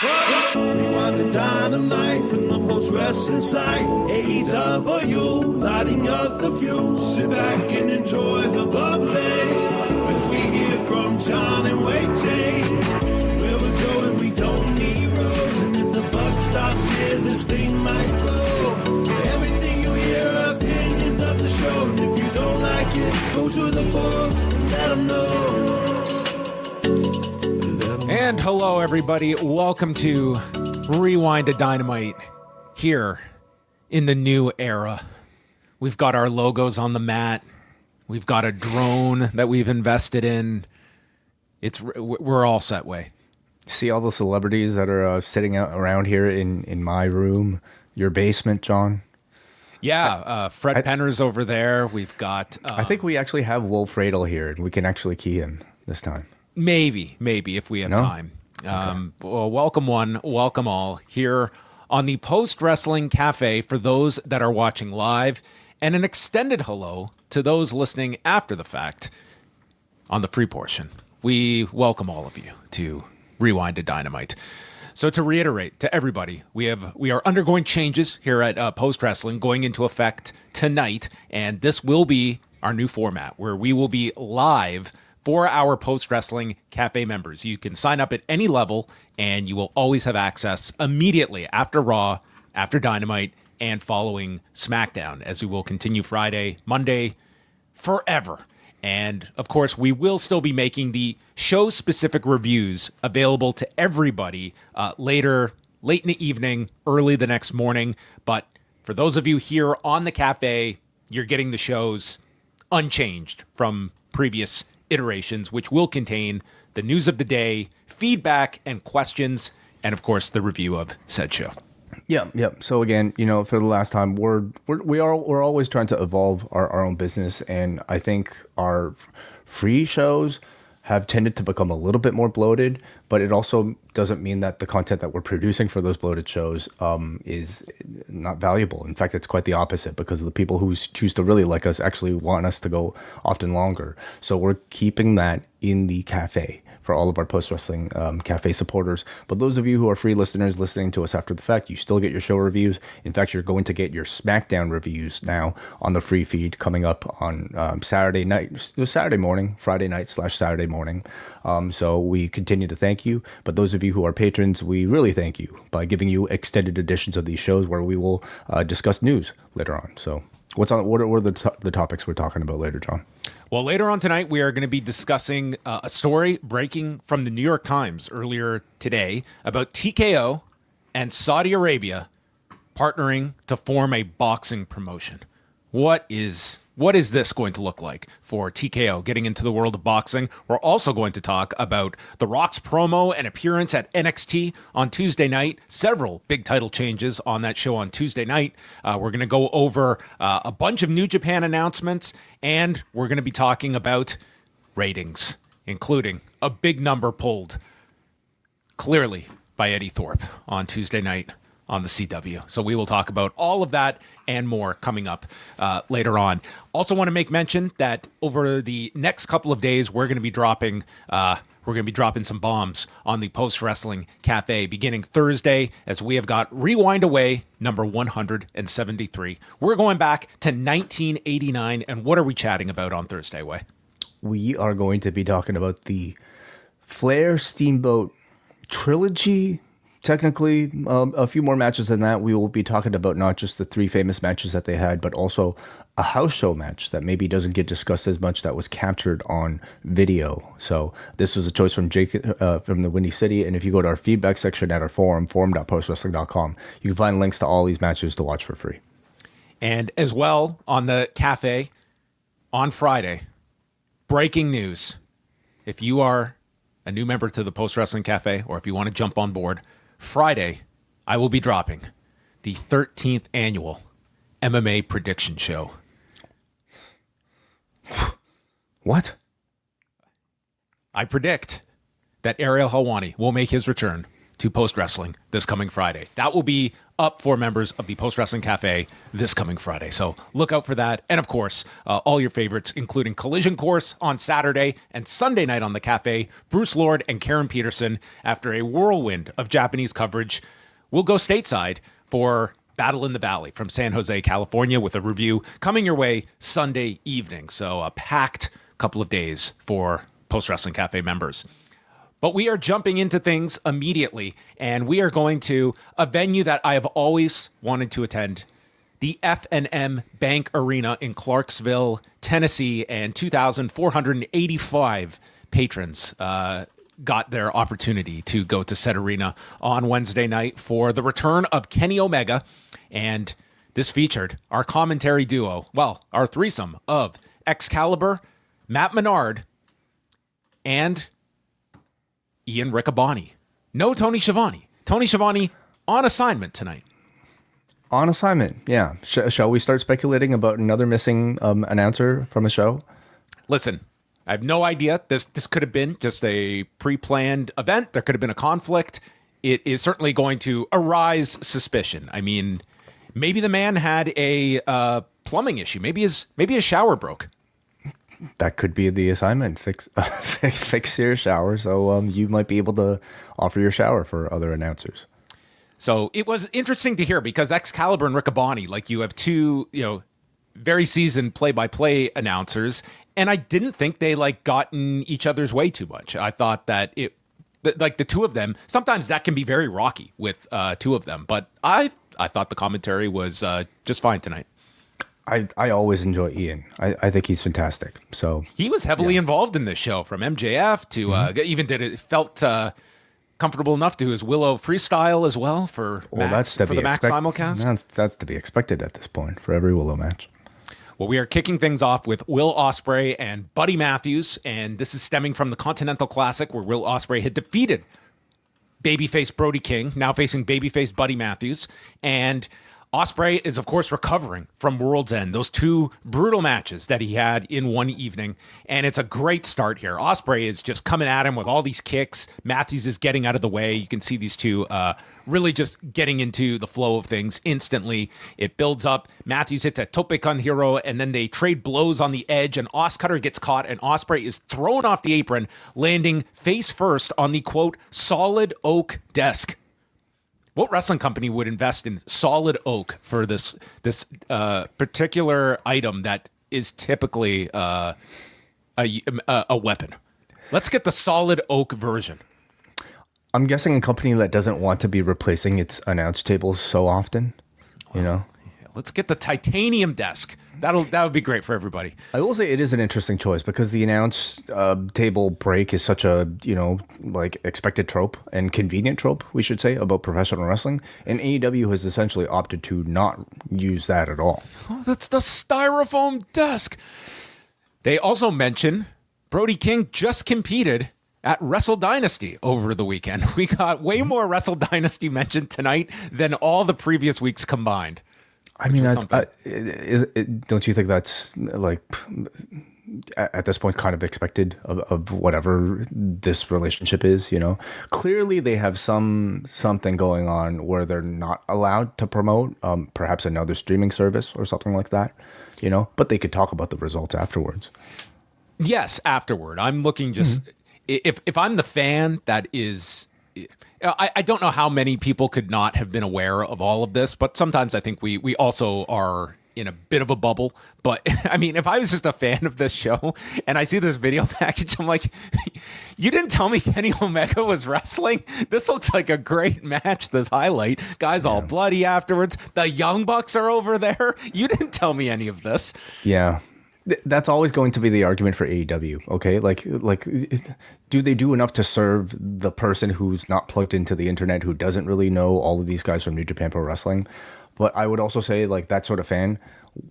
Rewind the dynamite from the post-wrestling site. AEW, lighting up the fuse. Sit back and enjoy the bubbly as we hear from John and Wai Ting. Where we're going, we don't need roads. And if the buck stops here, this thing might blow. Everything you hear are opinions of the show. And if you don't like it, go to the forums and let them know. And hello, everybody. Welcome to Rewind to Dynamite here in the new era. We've got our logos on the mat. We've got a drone that we've invested in. We're all set, Way. See all the celebrities that are sitting out around here in my room, your basement, John? Yeah, Fred Penner's over there. We've got... I think we actually have Wolf Radel here, and we can actually key him this time. Maybe if we have time. Okay. Well, welcome one, welcome all here on the Post Wrestling Cafe for those that are watching live, and an extended hello to those listening after the fact on the free portion. We welcome all of you to Rewind to Dynamite. So to reiterate to everybody, we are undergoing changes here at Post Wrestling going into effect tonight, and this will be our new format where we will be live for our Post Wrestling Cafe members. You can sign up at any level, and you will always have access immediately after Raw, after Dynamite, and following SmackDown, as we will continue Friday, Monday, forever. And, of course, we will still be making the show-specific reviews available to everybody late in the evening, early the next morning. But for those of you here on the cafe, you're getting the shows unchanged from previous iterations, which will contain the news of the day, feedback and questions, and of course the review of said show. Yeah. So again, for the last time, we're always trying to evolve our own business, and I think our free shows have tended to become a little bit more bloated, but it also doesn't mean that the content that we're producing for those bloated shows is not valuable. In fact, it's quite the opposite, because the people who choose to really like us actually want us to go often longer. So we're keeping that in the cafe for all of our Post Wrestling Cafe supporters. But those of you who are free listeners listening to us after the fact, you still get your show reviews. In fact, you're going to get your SmackDown reviews now on the free feed coming up on Saturday morning, Friday night / Saturday morning. So we continue to thank you. But those of you who are patrons, we really thank you by giving you extended editions of these shows where we will discuss news later on. So what are the topics we're talking about later, John? Well, later on tonight, we are going to be discussing a story breaking from the New York Times earlier today about TKO and Saudi Arabia partnering to form a boxing promotion. What is this going to look like for TKO getting into the world of boxing? We're also going to talk about The Rock's promo and appearance at NXT on Tuesday night. Several big title changes on that show on Tuesday night. We're going to go over a bunch of New Japan announcements, and we're going to be talking about ratings, including a big number pulled clearly by Eddie Thorpe on Tuesday night on the CW. So we will talk about all of that and more coming up later on. Also want to make mention that over the next couple of days, we're going to be dropping some bombs on the Post Wrestling Cafe beginning Thursday, as we have got Rewind Away number 173. We're going back to 1989. And what are we chatting about on Thursday, Way? We are going to be talking about the Flair Steamboat trilogy. Technically, a few more matches than that. We will be talking about not just the three famous matches that they had, but also a house show match that maybe doesn't get discussed as much that was captured on video. So this was a choice from Jake from the Windy City. And if you go to our feedback section at our forum.postwrestling.com, you can find links to all these matches to watch for free. And as well, on the cafe on Friday, breaking news. If you are a new member to the Post Wrestling Cafe, or if you want to jump on board, Friday, I will be dropping the 13th annual MMA prediction show. What? I predict that Ariel Helwani will make his return to Post Wrestling this coming Friday. That will be up for members of the Post Wrestling Cafe this coming Friday. So look out for that. And of course, all your favorites, including Collision Course on Saturday and Sunday night on the Cafe. Bruce Lord and Karen Peterson, after a whirlwind of Japanese coverage, will go stateside for Battle in the Valley from San Jose, California, with a review coming your way Sunday evening. So a packed couple of days for Post Wrestling Cafe members. But we are jumping into things immediately, and we are going to a venue that I have always wanted to attend, the F&M Bank Arena in Clarksville, Tennessee, and 2,485 patrons got their opportunity to go to said arena on Wednesday night for the return of Kenny Omega, and this featured our commentary duo, well, our threesome of Excalibur, Matt Menard, and Ian Riccaboni. No Tony Schiavone. Tony Schiavone on assignment tonight. On assignment, yeah. Shall we start speculating about another missing announcer from a show? Listen, I have no idea. This could have been just a pre-planned event. There could have been a conflict. It is certainly going to arise suspicion. I mean, maybe the man had a plumbing issue. Maybe his shower broke. That could be the assignment. Fix your shower, so you might be able to offer your shower for other announcers. So it was interesting to hear because Excalibur and Riccaboni, like you have two, very seasoned play-by-play announcers, and I didn't think they got in each other's way too much. I thought that the two of them, sometimes that can be very rocky with two of them, but I thought the commentary was just fine tonight. I always enjoy Ian. I think he's fantastic. So he was heavily involved in this show, from MJF to even felt comfortable enough to his Willow freestyle as well for Max, for the Max simulcast. That's to be expected at this point for every Willow match. Well, we are kicking things off with Will Ospreay and Buddy Matthews, and this is stemming from the Continental Classic where Will Ospreay had defeated babyface Brody King, now facing babyface Buddy Matthews, and Ospreay is, of course, recovering from World's End, those two brutal matches that he had in one evening, and it's a great start here. Ospreay is just coming at him with all these kicks. Matthews is getting out of the way. You can see these two really just getting into the flow of things instantly. It builds up. Matthews hits a tope con hero, and then they trade blows on the edge, and Oscutter gets caught, and Ospreay is thrown off the apron, landing face first on the, quote, solid oak desk. What wrestling company would invest in solid oak for this particular item that is typically a weapon? Let's get the solid oak version. I'm guessing a company that doesn't want to be replacing its announce tables so often, Let's get the titanium desk. That would be great for everybody. I will say it is an interesting choice because the announce table break is such a, expected trope and convenient trope, we should say, about professional wrestling. And AEW has essentially opted to not use that at all. Oh, that's the styrofoam desk. They also mention Brody King just competed at Wrestle Dynasty over the weekend. We got way more Wrestle Dynasty mentioned tonight than all the previous weeks combined. I mean, don't you think that's at this point kind of expected of whatever this relationship is? Clearly they have something going on where they're not allowed to promote perhaps another streaming service or something like that. But they could talk about the results afterwards. Yes, afterward. I'm looking just if I'm the fan that is. I don't know how many people could not have been aware of all of this, but sometimes I think we also are in a bit of a bubble. But I mean, if I was just a fan of this show and I see this video package, I'm like, you didn't tell me Kenny Omega was wrestling? This looks like a great match, this highlight. Guys all bloody afterwards. The Young Bucks are over there. You didn't tell me any of this. Yeah. That's always going to be the argument for AEW, okay? Like, do they do enough to serve the person who's not plugged into the internet, who doesn't really know all of these guys from New Japan Pro Wrestling? But I would also say, that sort of fan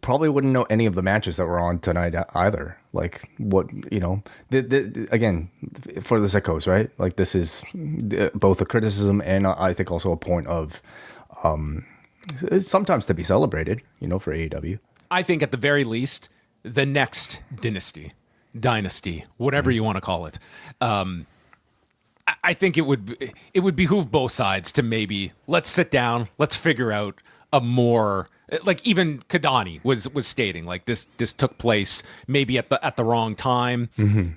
probably wouldn't know any of the matches that were on tonight either. Again, for the sickos, right? This is both a criticism and I think also a point of sometimes to be celebrated, for AEW. I think at the very least, the next dynasty, whatever you want to call it, I think it would behoove both sides to maybe let's sit down, let's figure out a more, like even Kadani was stating like this took place maybe at the wrong time. Mm-hmm.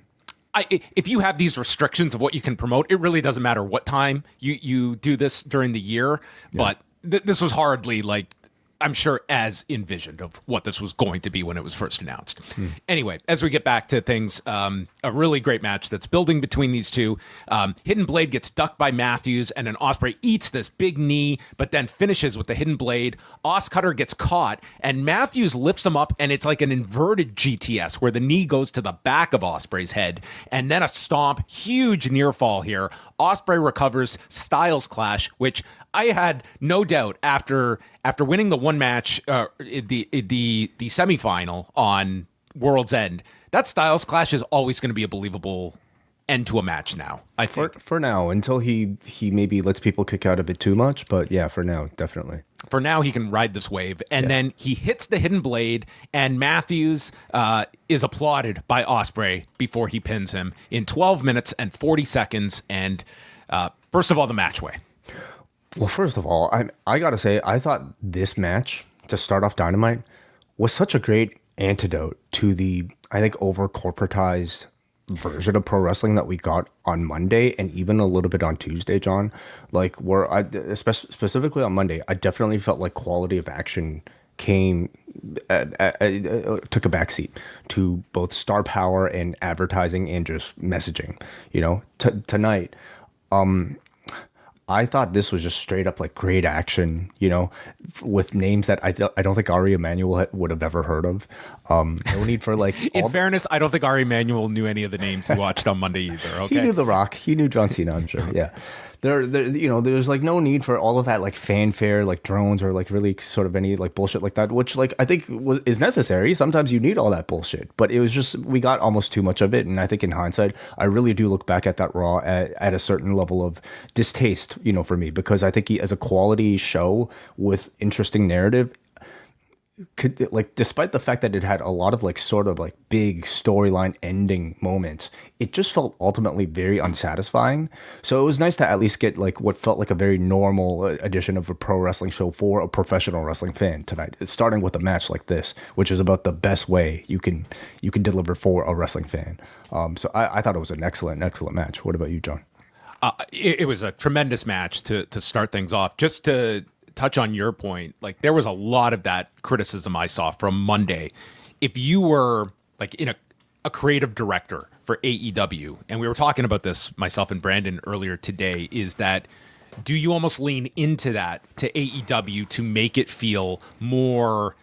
If you have these restrictions of what you can promote, it really doesn't matter what time you do this during the year. Yeah. But this was hardly like, I'm sure, as envisioned of what this was going to be when it was first announced. Anyway, as we get back to things, a really great match that's building between these two. Hidden Blade gets ducked by Matthews, and then Ospreay eats this big knee, but then finishes with the Hidden Blade. Cutter gets caught, and Matthews lifts him up, and it's like an inverted GTS, where the knee goes to the back of Ospreay's head, and then a stomp, huge near fall here. Ospreay recovers, Styles Clash, which I had no doubt after winning the one match, the semifinal on World's End, that Styles Clash is always going to be a believable end to a match now. I think for now, until he maybe lets people kick out a bit too much, but yeah, for now, definitely. For now, he can ride this wave, and then he hits the Hidden Blade, and Matthews is applauded by Ospreay before he pins him in 12 minutes and 40 seconds. And first of all, the match way. Well, first of all, I got to say, I thought this match to start off Dynamite was such a great antidote to the, I think, over-corporatized version of pro wrestling that we got on Monday and even a little bit on Tuesday, John. Like, where specifically on Monday, I definitely felt like quality of action took a backseat to both star power and advertising and just messaging. You know, tonight, I thought this was just straight up like great action, you know, with names that I don't think Ari Emanuel would have ever heard of. No need for like. In fairness, I don't think Ari Emanuel knew any of the names he watched on Monday either. Okay, he knew The Rock, he knew John Cena, I'm sure. Yeah, there, you know, there's like no need for all of that like fanfare, like drones or like really sort of any like bullshit like that, which like I think is necessary. Sometimes you need all that bullshit, but it was just we got almost too much of it, and I think in hindsight, I really do look back at that Raw at a certain level of distaste, you know, for me, because I think he, as a quality show with interesting narrative, could, like, despite the fact that it had a lot of like sort of like big storyline ending moments, it just felt ultimately very unsatisfying. So it was nice to at least get like what felt like a very normal edition of a pro wrestling show for a professional wrestling fan tonight. It's starting with a match like this, which is about the best way you can deliver for a wrestling fan. So I thought it was an excellent match. What about you, John? It was a tremendous match to start things off. Just to touch on your point, like there was a lot of that criticism I saw from Monday. If you were like in a creative director for AEW, and we were talking about this, myself and Brandon, earlier today, is that do you almost lean into that to AEW to make it feel more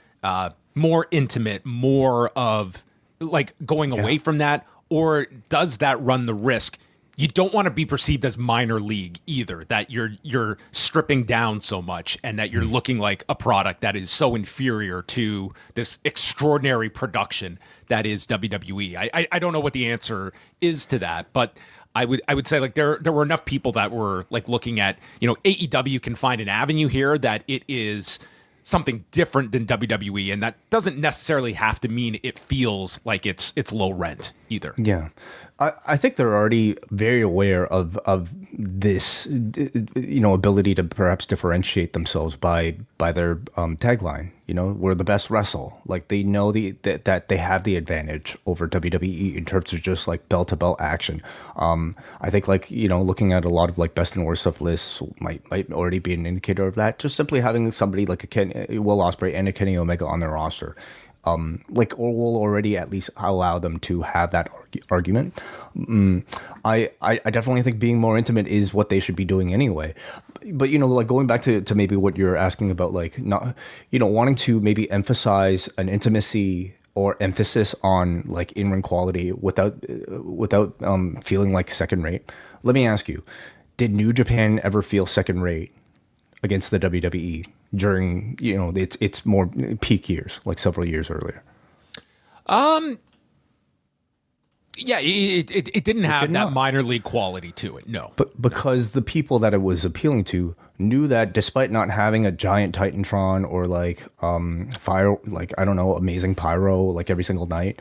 intimate, more of like going away from that, or does that run the risk? You don't want to be perceived as minor league either, that you're stripping down so much and that you're looking like a product that is so inferior to this extraordinary production that is WWE. I don't know what the answer is to that, but I would say like there were enough people that were like looking at, you know, AEW can find an avenue here that it is something different than WWE, and that doesn't necessarily have to mean it feels like it's low rent either. Yeah. I think they're already very aware of this, you know, ability to perhaps differentiate themselves by their tagline. You know, we're the best wrestle. Like they know that they have the advantage over WWE in terms of just like bell to bell action. I think like, you know, looking at a lot of like best and worst of lists might already be an indicator of that. Just simply having somebody like Will Ospreay and a Kenny Omega on their roster. Like, or will already at least allow them to have that argument. I definitely think being more intimate is what they should be doing anyway. But, you know, like going back to maybe what you're asking about, like not, you know, wanting to maybe emphasize an intimacy or emphasis on like in-ring quality without feeling like second rate. Let me ask you, did New Japan ever feel second rate against the WWE during, you know, it's more peak years, like several years earlier? Yeah, it didn't have that minor league quality to it, no. But because the people that it was appealing to knew that despite not having a giant Titantron or like fire, like I don't know, amazing pyro like every single night,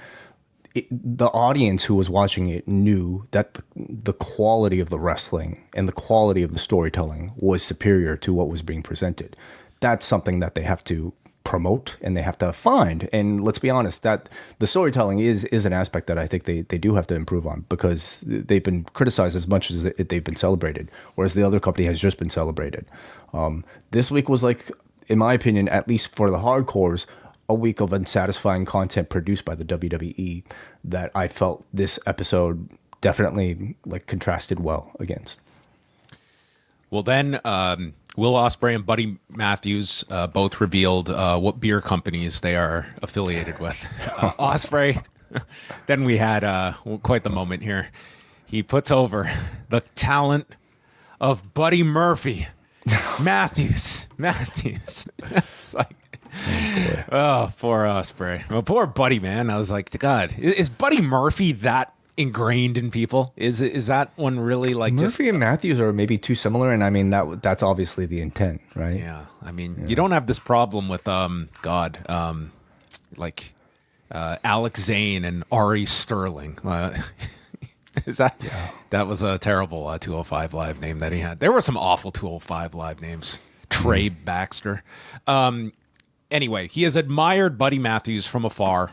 the audience who was watching it knew that the quality of the wrestling and the quality of the storytelling was superior to what was being presented. That's something that they have to promote and they have to find. And let's be honest, that the storytelling is an aspect that I think they do have to improve on, because they've been criticized as much as they've been celebrated, whereas the other company has just been celebrated. This week was like, in my opinion, at least for the hardcores, a week of unsatisfying content produced by the WWE that I felt this episode definitely like contrasted well against. Well, then Will Ospreay and Buddy Matthews both revealed what beer companies they are affiliated with. Ospreay, then we had quite the moment here. He puts over the talent of Buddy Murphy. Matthews. It's like, oh, poor Ospreay. Well, poor Buddy, man. I was like, God, is Buddy Murphy that ingrained in people? Is that one really like Murphy and Matthews are maybe too similar, and I mean that's obviously the intent, right? Yeah, I mean you don't have this problem with Alex Zane and Ari Sterling. Is that that was a terrible 205 Live name that he had. There were some awful 205 Live names. Trey Baxter. Anyway, he has admired Buddy Matthews from afar,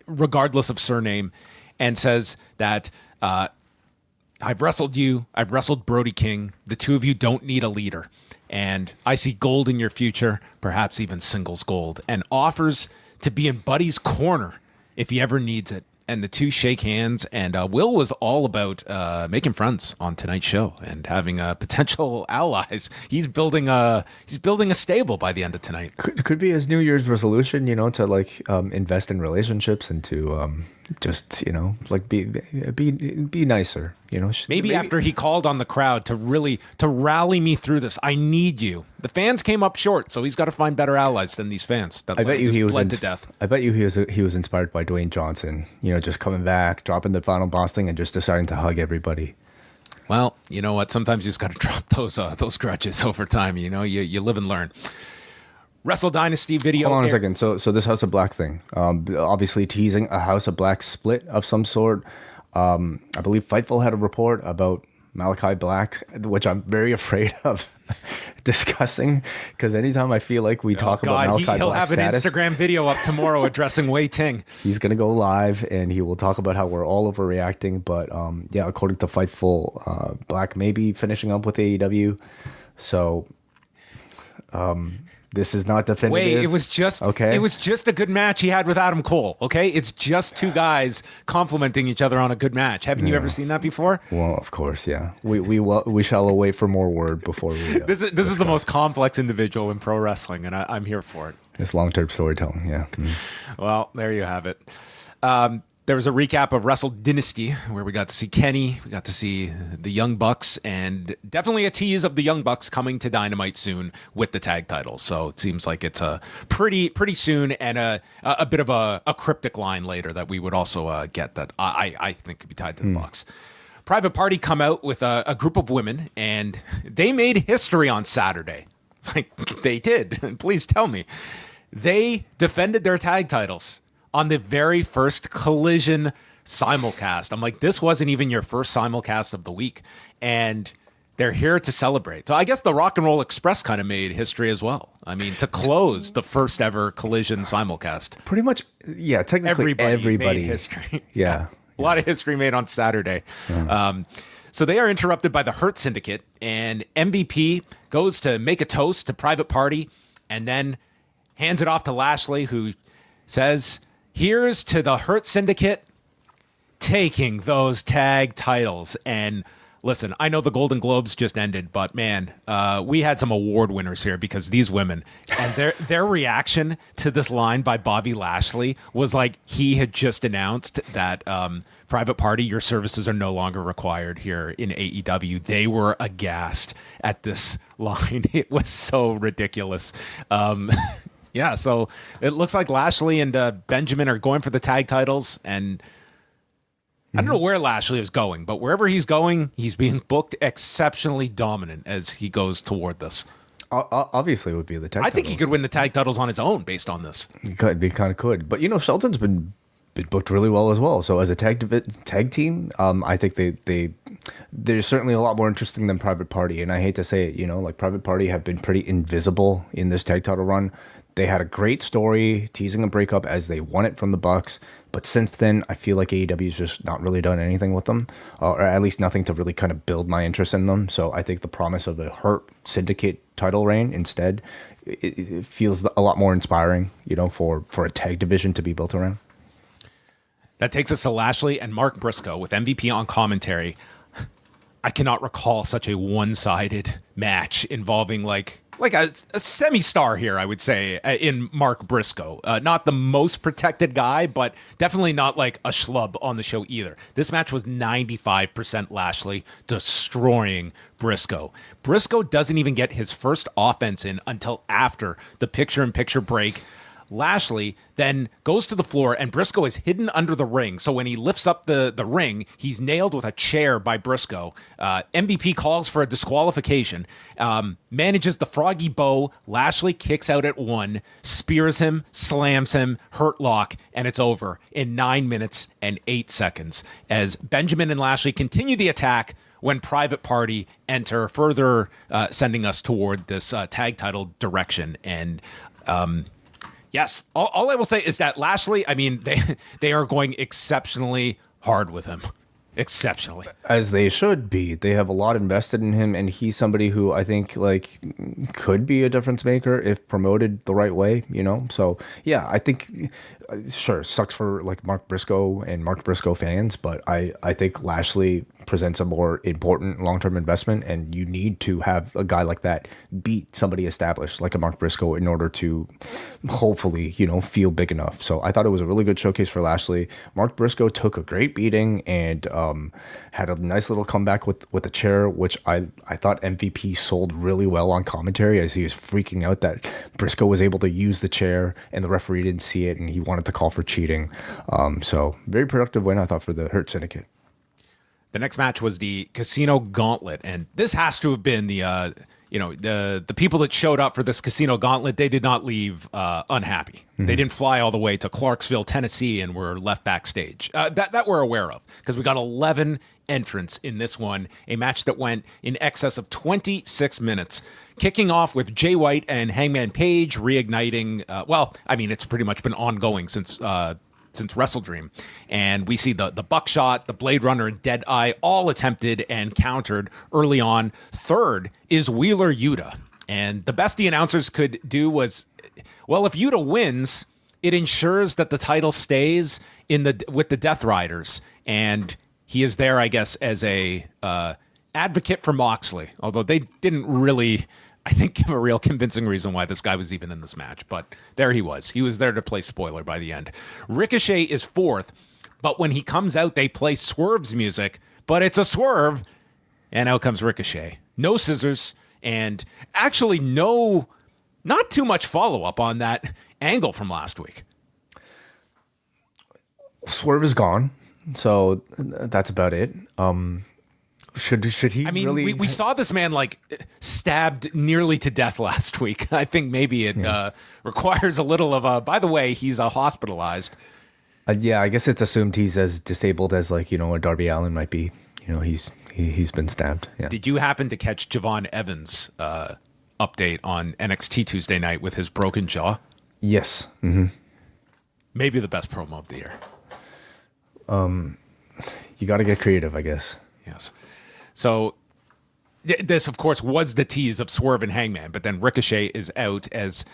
regardless of surname, and says that I've wrestled you, I've wrestled Brody King. The two of you don't need a leader. And I see gold in your future, perhaps even singles gold, and offers to be in Buddy's corner if he ever needs it. And the two shake hands, and Will was all about making friends on tonight's show and having potential allies. He's building a stable by the end of tonight. Could be his New Year's resolution, to like invest in relationships and to just like be nicer. Maybe after he called on the crowd to rally me through this. I need you. The fans came up short, so he's got to find better allies than these fans. I bet you he was bled to death. I bet you he was inspired by Dwayne Johnson. Just coming back, dropping the final boss thing, and just deciding to hug everybody. Well, you know what? Sometimes you just got to drop those grudges over time. You live and learn. Wrestle Dynasty video. Hold on a second. So this House of Black thing, obviously teasing a House of Black split of some sort. I believe Fightful had a report about Malachi Black, which I'm very afraid of discussing, because anytime I feel like we talk about Malachi Black's he'll have an Instagram video up tomorrow addressing Wai Ting. He's going to go live and he will talk about how we're all overreacting. But according to Fightful, Black may be finishing up with AEW. So this is not definitive. Wait, it was just a good match he had with Adam Cole. Okay, it's just two guys complimenting each other on a good match. Haven't you ever seen that before? Well, of course, yeah. We shall await for more word before we. This is the most complex individual in pro wrestling, and I'm here for it. It's long-term storytelling, yeah. Well, there you have it. There was a recap of Wrestle Dynasty where we got to see Kenny, we got to see the Young Bucks, and definitely a tease of the Young Bucks coming to Dynamite soon with the tag titles. So it seems like it's a pretty soon, and a bit of a cryptic line later that we would also get that I think could be tied to the Bucks. Private Party come out with a group of women, and they made history on Saturday. Like they did. Please tell me. They defended their tag titles on the very first Collision simulcast. I'm like, this wasn't even your first simulcast of the week. And they're here to celebrate. So I guess the Rock and Roll Express kind of made history as well. I mean, to close the first ever Collision simulcast. Pretty much, yeah, technically everybody made history. Yeah. A lot of history made on Saturday. So they are interrupted by the Hurt Syndicate, and MVP goes to make a toast to Private Party and then hands it off to Lashley, who says, "Here's to the Hurt Syndicate taking those tag titles." And listen, I know the Golden Globes just ended, but man, we had some award winners here, because these women and their reaction to this line by Bobby Lashley was like he had just announced that Private Party, your services are no longer required here in AEW. They were aghast at this line. It was so ridiculous. Yeah, so it looks like Lashley and Benjamin are going for the tag titles, and I don't know where Lashley is going, but wherever he's going, he's being booked exceptionally dominant as he goes toward this. Obviously, it would be the tag titles. I think he could win the tag titles on his own based on this. He kind of could. But, Shelton's been been booked really well as well. So as a tag team, I think they're certainly a lot more interesting than Private Party. And I hate to say it, like Private Party have been pretty invisible in this tag title run. They had a great story teasing a breakup as they won it from the Bucks. But since then, I feel like AEW's just not really done anything with them, or at least nothing to really kind of build my interest in them. So I think the promise of a Hurt Syndicate title reign instead, it feels a lot more inspiring, for a tag division to be built around. That takes us to Lashley and Mark Briscoe with MVP on commentary. I cannot recall such a one-sided match involving like a semi-star here, I would say, in Mark Briscoe. Not the most protected guy, but definitely not like a schlub on the show either. This match was 95% Lashley, destroying Briscoe. Briscoe doesn't even get his first offense in until after the picture-in-picture break. Lashley then goes to the floor, and Briscoe is hidden under the ring. So when he lifts up the ring, he's nailed with a chair by Briscoe. MVP calls for a disqualification, manages the froggy bow. Lashley kicks out at 1, spears him, slams him, hurt lock, and it's over in 9 minutes and 8 seconds. As Benjamin and Lashley continue the attack when Private Party enter, further sending us toward this tag title direction. And yes, all I will say is that Lashley, I mean, they are going exceptionally hard with him. Exceptionally. As they should be. They have a lot invested in him, and he's somebody who I think could be a difference maker if promoted the right way, So yeah, I think sure, sucks for Mark Briscoe and Mark Briscoe fans, but I think Lashley presents a more important long-term investment, and you need to have a guy like that beat somebody established like a Mark Briscoe in order to hopefully, feel big enough. So I thought it was a really good showcase for Lashley. Mark Briscoe took a great beating and had a nice little comeback with a chair, which I thought MVP sold really well on commentary as he was freaking out that Briscoe was able to use the chair and the referee didn't see it and he wanted to call for cheating. So very productive win, I thought, for the Hurt Syndicate. The next match was the Casino Gauntlet, and this has to have been the people that showed up for this Casino Gauntlet. They did not leave unhappy. Mm-hmm. They didn't fly all the way to Clarksville, Tennessee, and were left backstage. That we're aware of, because we got 11 entrants in this one, a match that went in excess of 26 minutes, kicking off with Jay White and Hangman Page reigniting. It's pretty much been ongoing since Wrestle Dream. And we see the Buckshot, the Blade Runner, and Deadeye all attempted and countered early on. Third is Wheeler Yuta. And the best the announcers could do was, well, if Yuta wins, it ensures that the title stays with the Death Riders. And he is there, I guess, as a advocate for Moxley, although they didn't really, I think, give a real convincing reason why this guy was even in this match. But there he was. He was there to play spoiler by the end. Ricochet is fourth, but when he comes out, they play Swerve's music, but it's a swerve, and out comes Ricochet. No scissors, and actually not too much follow-up on that angle from last week. Swerve is gone, so that's about it. Should he? I mean, really... we saw this man stabbed nearly to death last week. I think maybe it requires a little of a. By the way, he's hospitalized. Yeah, I guess it's assumed he's as disabled as a Darby Allin might be. He's been stabbed. Yeah. Did you happen to catch Javon Evans' update on NXT Tuesday night with his broken jaw? Yes. Mm-hmm. Maybe the best promo of the year. You got to get creative, I guess. Yes. So this, of course, was the tease of Swerve and Hangman, but then Ricochet is out as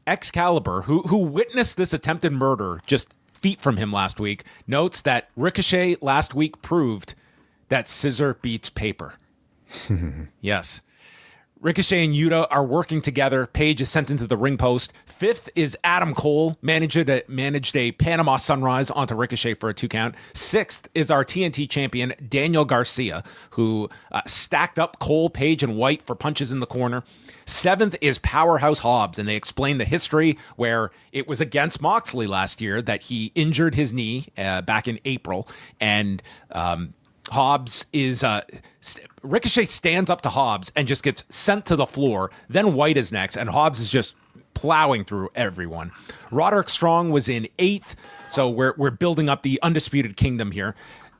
Excalibur, who witnessed this attempted murder just feet from him last week, notes that Ricochet last week proved that scissor beats paper. Yes. Ricochet and Yuta are working together. Page is sent into the ring post. Fifth is Adam Cole, managed a Panama Sunrise onto Ricochet for a 2 count. Sixth is our TNT champion, Daniel Garcia, who stacked up Cole, Page, and White for punches in the corner. Seventh is Powerhouse Hobbs, and they explain the history where it was against Moxley last year that he injured his knee back in April, and Hobbs is Ricochet stands up to Hobbs and just gets sent to the floor. Then White is next, and Hobbs is just plowing through everyone. Roderick Strong was in 8th, so we're building up the Undisputed Kingdom here.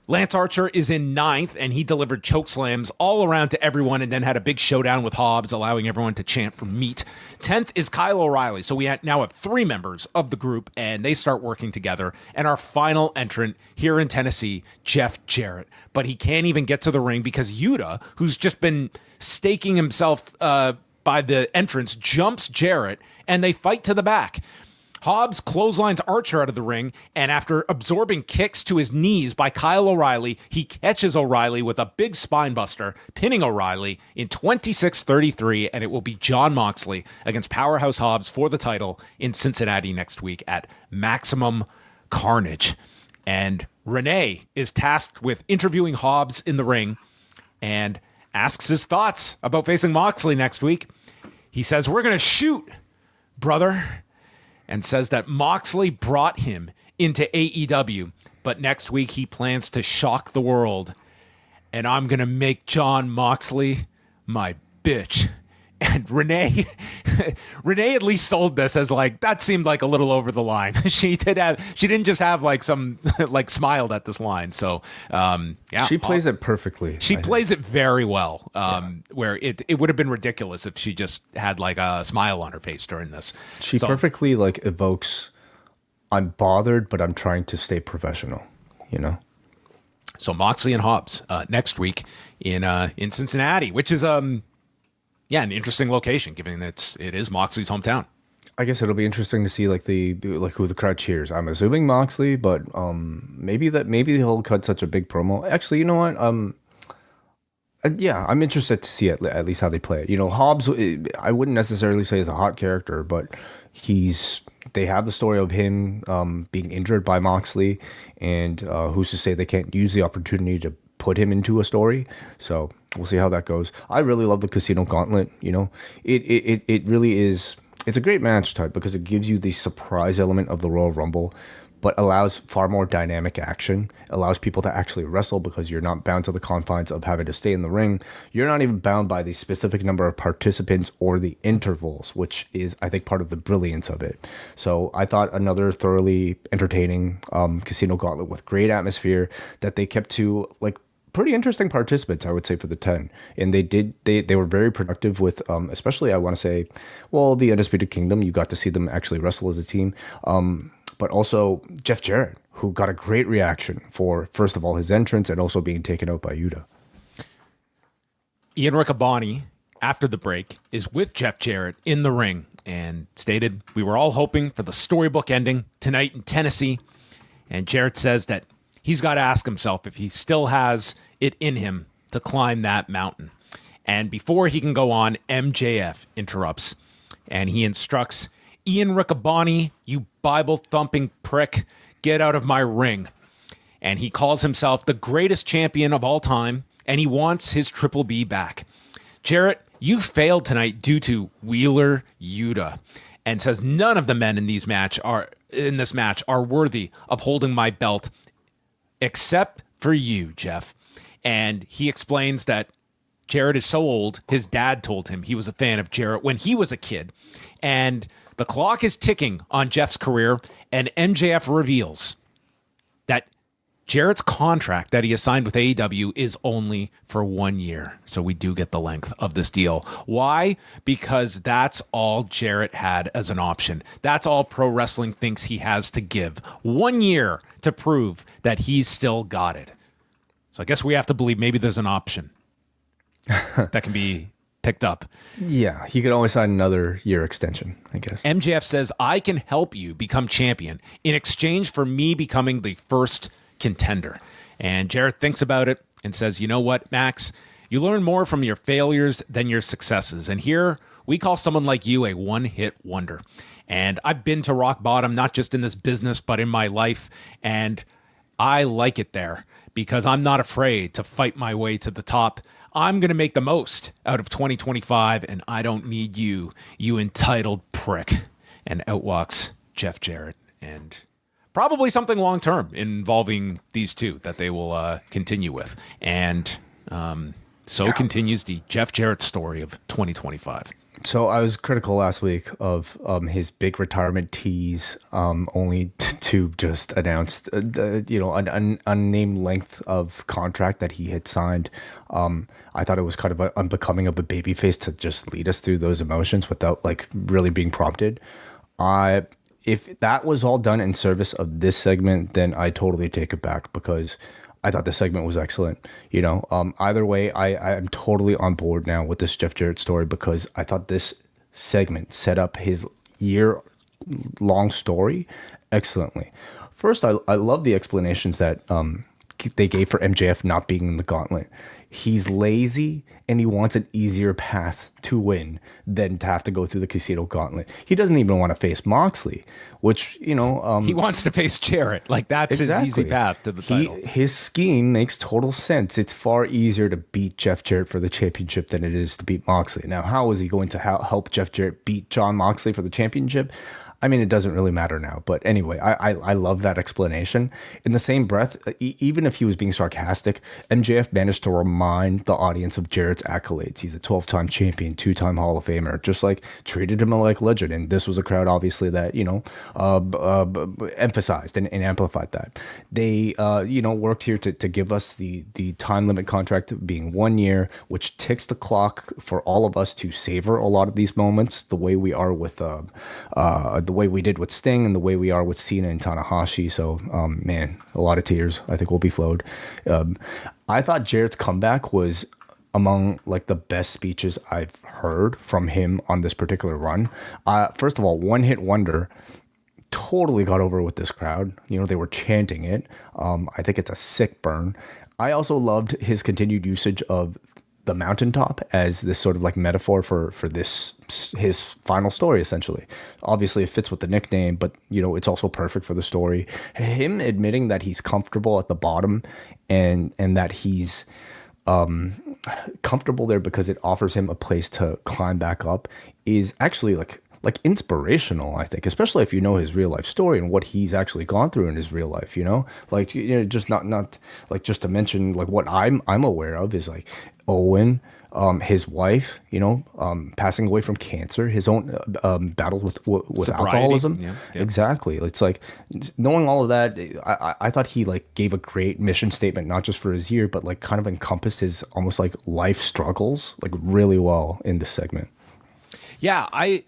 Lance Archer is in 9th, and he delivered choke slams all around to everyone and then had a big showdown with Hobbs, allowing everyone to chant for meat. 10th is Kyle O'Reilly. So we now have 3 members of the group, and they start working together. And our final entrant here in Tennessee, Jeff Jarrett. But he can't even get to the ring because Yuta, who's just been staking himself by the entrance, jumps Jarrett, and they fight to the back. Hobbs clotheslines Archer out of the ring, and after absorbing kicks to his knees by Kyle O'Reilly, he catches O'Reilly with a big spine buster, pinning O'Reilly in 26-33, and it will be Jon Moxley against Powerhouse Hobbs for the title in Cincinnati next week at Maximum Carnage. And Renee is tasked with interviewing Hobbs in the ring and asks his thoughts about facing Moxley next week. He says, "We're going to shoot, brother," and says that Moxley brought him into AEW, but next week he plans to shock the world, and I'm going to make Jon Moxley my bitch. And Renee at least sold this as like, that seemed like a little over the line. She didn't just have like some, like smiled at this line. So, yeah. She plays it perfectly. She plays it very well, where it would have been ridiculous if she just had like a smile on her face during this. She perfectly like evokes, I'm bothered, but I'm trying to stay professional, you know? So Moxley and Hobbs next week in Cincinnati, which is, an interesting location, given it is Moxley's hometown. I guess it'll be interesting to see like who the crowd cheers. I'm assuming Moxley, but maybe he'll cut such a big promo. Actually, you know what? Yeah, I'm interested to see at least how they play it. You know, Hobbs, I wouldn't necessarily say is a hot character, but they have the story of him being injured by Moxley, and who's to say they can't use the opportunity to put him into a story. So we'll see how that goes. I really love the Casino Gauntlet. You know, it really is. It's a great match type because it gives you the surprise element of the Royal Rumble, but allows far more dynamic action, allows people to actually wrestle because you're not bound to the confines of having to stay in the ring. You're not even bound by the specific number of participants or the intervals, which is, I think, part of the brilliance of it. So I thought another thoroughly entertaining Casino Gauntlet with great atmosphere that they kept to like pretty interesting participants, I would say, for the 10. And they were very productive with, especially, I want to say, well, the Undisputed Kingdom, you got to see them actually wrestle as a team. But also Jeff Jarrett, who got a great reaction for, first of all, his entrance and also being taken out by Yuta. Ian Riccaboni, after the break, is with Jeff Jarrett in the ring and stated, "We were all hoping for the storybook ending tonight in Tennessee." And Jarrett says that he's got to ask himself if he still has it in him to climb that mountain. And before he can go on, MJF interrupts and he instructs Ian Riccaboni, "You Bible-thumping prick, get out of my ring." And he calls himself the greatest champion of all time, and he wants his Triple B back. Jarrett, you failed tonight due to Wheeler Yuta, and says none of the men in this match are worthy of holding my belt except for you, Jeff. And he explains that Jarrett is so old, his dad told him he was a fan of Jarrett when he was a kid. And the clock is ticking on Jeff's career, and MJF reveals that Jarrett's contract that he has signed with AEW is only for 1 year. So we do get the length of this deal. Why? Because that's all Jarrett had as an option. That's all pro wrestling thinks he has to give. 1 year to prove that he's still got it. So I guess we have to believe maybe there's an option that can be picked up. Yeah, he could always sign another year extension, I guess. MJF says, "I can help you become champion in exchange for me becoming the first contender." And Jarrett thinks about it and says, "You know what, Max? You learn more from your failures than your successes. And here we call someone like you a one-hit wonder. And I've been to rock bottom, not just in this business, but in my life. And I like it there because I'm not afraid to fight my way to the top. I'm going to make the most out of 2025, and I don't need you, you entitled prick." And out walks Jeff Jarrett. And probably something long-term involving these two that they will continue with. And so continues the Jeff Jarrett story of 2025. So I was critical last week of his big retirement tease, only to just announce, an unnamed length of contract that he had signed. I thought it was kind of unbecoming of a babyface to just lead us through those emotions without like really being prompted. If that was all done in service of this segment, then I totally take it back because I thought the segment was excellent. Either way, I'm totally on board now with this Jeff Jarrett story because I thought this segment set up his year-long story excellently. First, I love the explanations that they gave for MJF not being in the gauntlet. He's lazy and he wants an easier path to win than to have to go through the Casino Gauntlet. He doesn't even want to face Moxley, which, he wants to face Jarrett. Like, that's exactly his easy path to the title. His scheme makes total sense. It's far easier to beat Jeff Jarrett for the championship than it is to beat Moxley. Now, how is he going to help Jeff Jarrett beat Jon Moxley for the championship? I mean, it doesn't really matter now. But anyway, I love that explanation. In the same breath, even if he was being sarcastic, MJF managed to remind the audience of Jarrett's accolades. He's a 12-time champion, 2-time Hall of Famer, just like treated him like legend. And this was a crowd, obviously, that, emphasized and amplified that. They, worked here to give us the time limit contract being 1 year, which ticks the clock for all of us to savor a lot of these moments the way we are with the way we did with Sting and the way we are with Cena and Tanahashi. So, man, a lot of tears I think will be flowed. I thought Jarrett's comeback was among like the best speeches I've heard from him on this particular run. First of all, One Hit Wonder totally got over with this crowd. They were chanting it. I think it's a sick burn. I also loved his continued usage of the mountaintop as this sort of like metaphor for this, his final story, essentially. Obviously it fits with the nickname, but it's also perfect for the story. Him admitting that he's comfortable at the bottom and that he's comfortable there because it offers him a place to climb back up is actually like inspirational, I think, especially if you know his real life story and what he's actually gone through in his real life, just not like, just to mention like what I'm aware of is like Owen, his wife, passing away from cancer, his own battles with alcoholism. Yeah. Exactly. It's like knowing all of that. I thought he like gave a great mission statement, not just for his year, but like kind of encompassed his almost like life struggles like really well in this segment. Yeah, I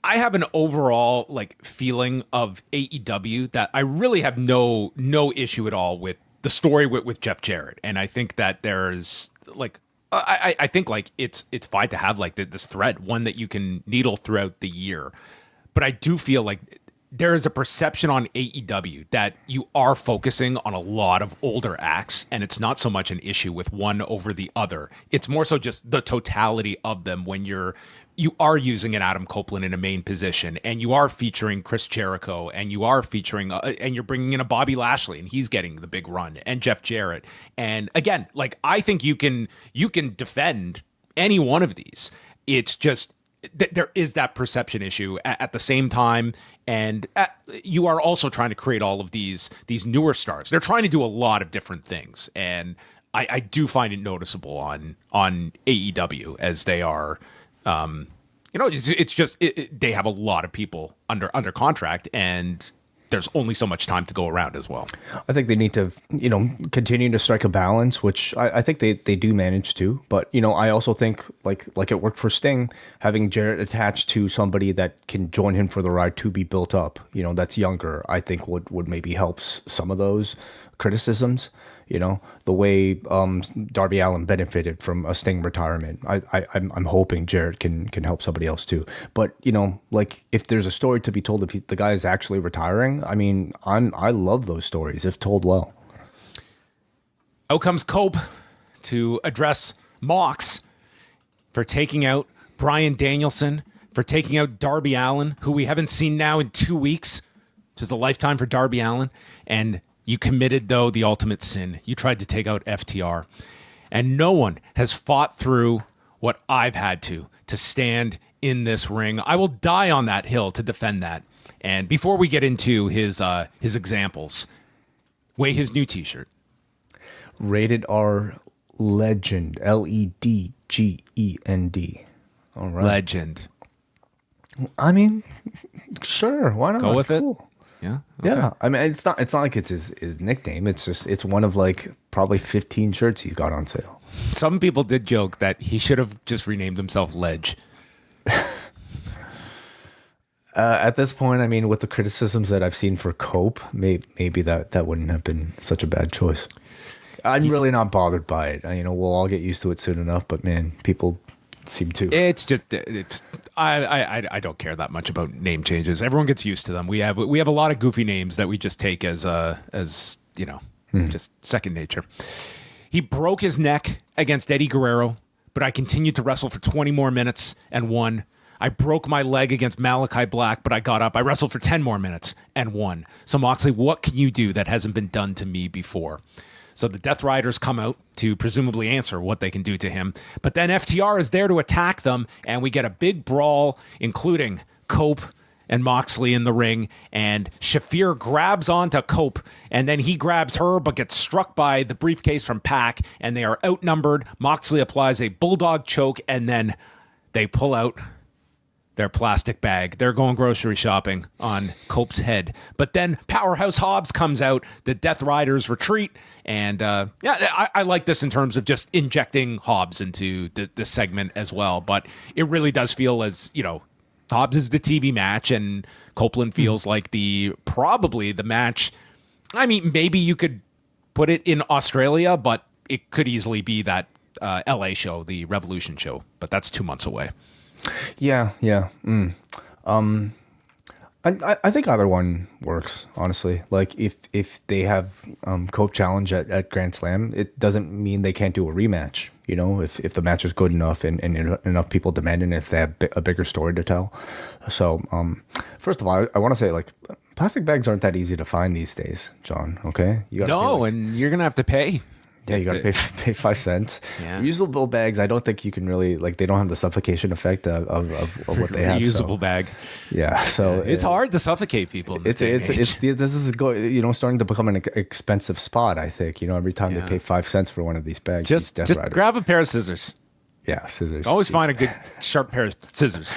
have an overall like feeling of AEW that I really have no issue at all with the story with Jeff Jarrett, and I think that there's like I think like it's fine to have like this thread, one that you can needle throughout the year, but I do feel like there is a perception on AEW that you are focusing on a lot of older acts, and it's not so much an issue with one over the other. It's more so just the totality of them when you are using an Adam Copeland in a main position, and you are featuring Chris Jericho, and you are featuring, and you're bringing in a Bobby Lashley, and he's getting the big run, and Jeff Jarrett. And again, like I think you can defend any one of these. It's just there is that perception issue at the same time, and you are also trying to create all of these newer stars. They're trying to do a lot of different things, and I do find it noticeable on AEW as they are. It's just they have a lot of people under contract, and there's only so much time to go around as well. I think they need to, continue to strike a balance, which I think they do manage to. But, I also think like it worked for Sting, having Jarrett attached to somebody that can join him for the ride to be built up, that's younger, I think would maybe help some of those criticisms. The way Darby Allin benefited from a Sting retirement. I'm hoping Jarrett can help somebody else too. But like if there's a story to be told if the guy is actually retiring, I mean, I love those stories if told well. Out comes Cope to address Mox for taking out Bryan Danielson, for taking out Darby Allin, who we haven't seen now in 2 weeks, which is a lifetime for Darby Allin, and you committed, though, the ultimate sin. You tried to take out FTR. And no one has fought through what I've had to stand in this ring. I will die on that hill to defend that. And before we get into his examples, weigh his new t-shirt. Rated R Legend, LEDGEND. All right. Legend. I mean, sure. Why not? Go with it. Yeah. Okay. Yeah. I mean, it's not like it's his nickname. It's one of like probably 15 shirts he's got on sale. Some people did joke that he should have just renamed himself Ledge. At this point, I mean, with the criticisms that I've seen for Cope, maybe that wouldn't have been such a bad choice. I'm really not bothered by it. We'll all get used to it soon enough. But man, people seem to. I don't care that much about name changes. Everyone gets used to them. We have a lot of goofy names that we just take as just second nature. He broke his neck against Eddie Guerrero, but I continued to wrestle for 20 more minutes and won. I broke my leg against Malachi Black, but I got up. I wrestled for 10 more minutes and won. So Moxley, what can you do that hasn't been done to me before? So the Death Riders come out to presumably answer what they can do to him. But then FTR is there to attack them, and we get a big brawl, including Cope and Moxley in the ring. And Shafir grabs onto Cope, and then he grabs her, but gets struck by the briefcase from Pac, and they are outnumbered. Moxley applies a bulldog choke, and then they pull out their plastic bag. They're going grocery shopping on Cope's head. But then Powerhouse Hobbs comes out. The Death Riders retreat. And I like this in terms of just injecting Hobbs into the segment as well. But it really does feel as, Hobbs is the TV match, and Copeland feels like probably the match. I mean, maybe you could put it in Australia, but it could easily be that LA show, the Revolution show. But that's 2 months away. Yeah. I think either one works, honestly. Like if they have Cope challenge at Grand Slam, it doesn't mean they can't do a rematch. If the match is good enough and enough people demand it, if they have a bigger story to tell. So first of all, I want to say, like, plastic bags aren't that easy to find these days, John. Okay, and you're gonna have to pay. Yeah, you got to pay 5 cents. Yeah. Reusable bags, I don't think you can really, like, they don't have the suffocation effect of what they have. Reusable bag. Yeah, so it's hard to suffocate people in this day and age. This is starting to become an expensive spot, I think. Every time they pay 5 cents for one of these bags. Just grab a pair of scissors. Yeah, scissors. Always find a good sharp pair of scissors.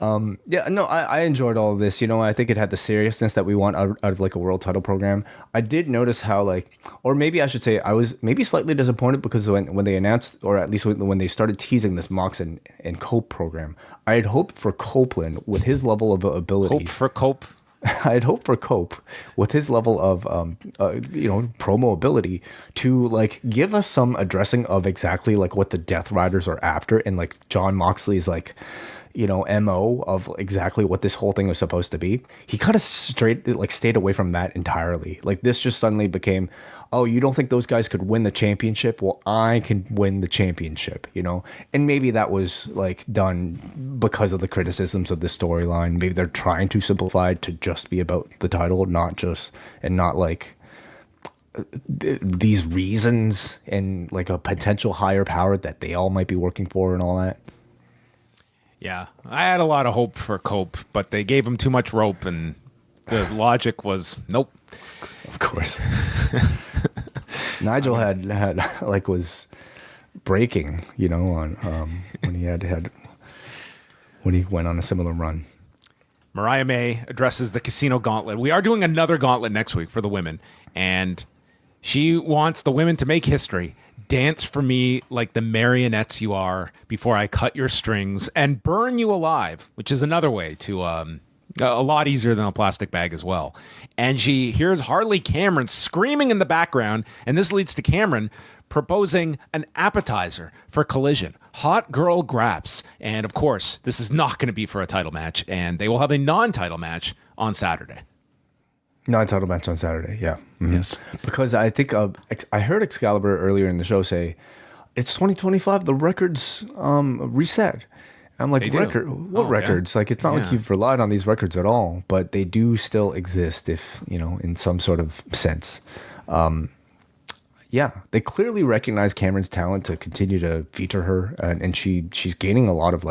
I enjoyed all of this. I think it had the seriousness that we want out of like a world title program. I did notice how or maybe I should say I was maybe slightly disappointed because when they announced, or at least when they started teasing this Mox and Cope program, I had hoped for Copeland with his level of ability. Hope for Cope. I'd hope for Cope with his level of promo ability to give us some addressing of exactly what the Death Riders are after, and John Moxley's MO of exactly what this whole thing was supposed to be. He kind of stayed away from that entirely. This just suddenly became, oh, you don't think those guys could win the championship? Well, I can win the championship, And maybe that was done because of the criticisms of this storyline. Maybe they're trying to simplify it to just be about the title, not these reasons and a potential higher power that they all might be working for and all that. Yeah, I had a lot of hope for Cope, but they gave him too much rope, and the logic was nope. Of course. Nigel had was breaking, on when he when he went on a similar run. Mariah May addresses the Casino Gauntlet. We are doing another gauntlet next week for the women, and she wants the women to make history. Dance for me like the marionettes you are before I cut your strings and burn you alive, which is another way to a lot easier than a plastic bag as well. And she hears Harley Cameron screaming in the background, and this leads to Cameron proposing an appetizer for Collision. Hot girl graps. And of course, this is not going to be for a title match, and they will have a non-title match on Saturday. Non-title match on Saturday, yeah. Mm-hmm. Yes. Because I think I heard Excalibur earlier in the show say, it's 2025, the records reset. I'm like, what records? It's not like you've relied on these records at all, but they do still exist if, in some sort of sense. They clearly recognize Cameron's talent to continue to feature her, and she's gaining a lot of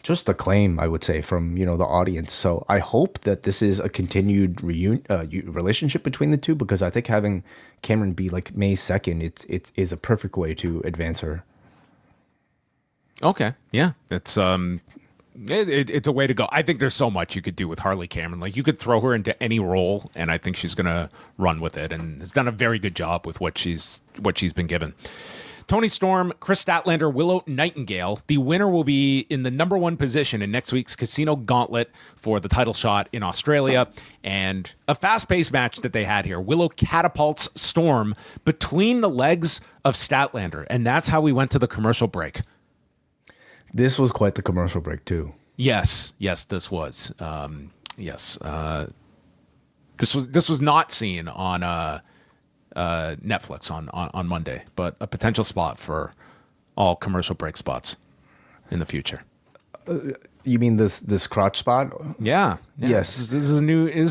just acclaim, I would say, from the audience. So I hope that this is a continued relationship between the two, because I think having Cameron be May 2nd, it is a perfect way to advance her. Okay, yeah, it's it's a way to go. I think there's so much you could do with Harley Cameron. Like, you could throw her into any role, and I think she's gonna run with it, and has done a very good job with what she's been given. Toni Storm, Kris Statlander, Willow, Nightingale. The winner will be in the number 1 position in next week's Casino Gauntlet for the title shot in Australia. And a fast-paced match that they had here. Willow catapults Storm between the legs of Statlander. And that's how we went to the commercial break. This was quite the commercial break, too. Yes, this was. This was not seen on Netflix on Monday, but a potential spot for all commercial break spots in the future. You mean this crotch spot? Yeah. Yes. This is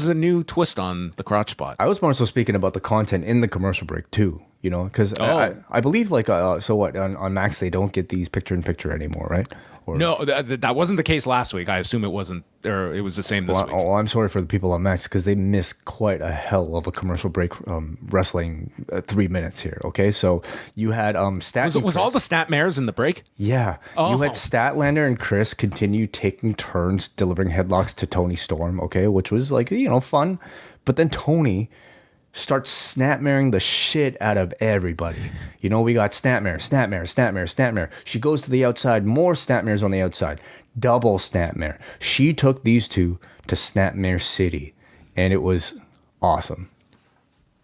a new twist on the crotch spot. I was more so speaking about the content in the commercial break too. Because I believe so what on Max they don't get these picture-in-picture anymore, right? No, that wasn't the case last week. I assume it wasn't, or it was the same this week. Oh, I'm sorry for the people on Max because they missed quite a hell of a commercial break wrestling 3 minutes here. Okay, so you had Stat. Was all the Snapmares in the break? Yeah, you had Statlander and Kris continue taking turns delivering headlocks to Toni Storm. Okay, which was fun, but then Toni starts snapmaring the shit out of everybody. We got snapmare. She goes to the outside, more snapmares on the outside. Double snapmare. She took these two to Snapmare City, and it was awesome.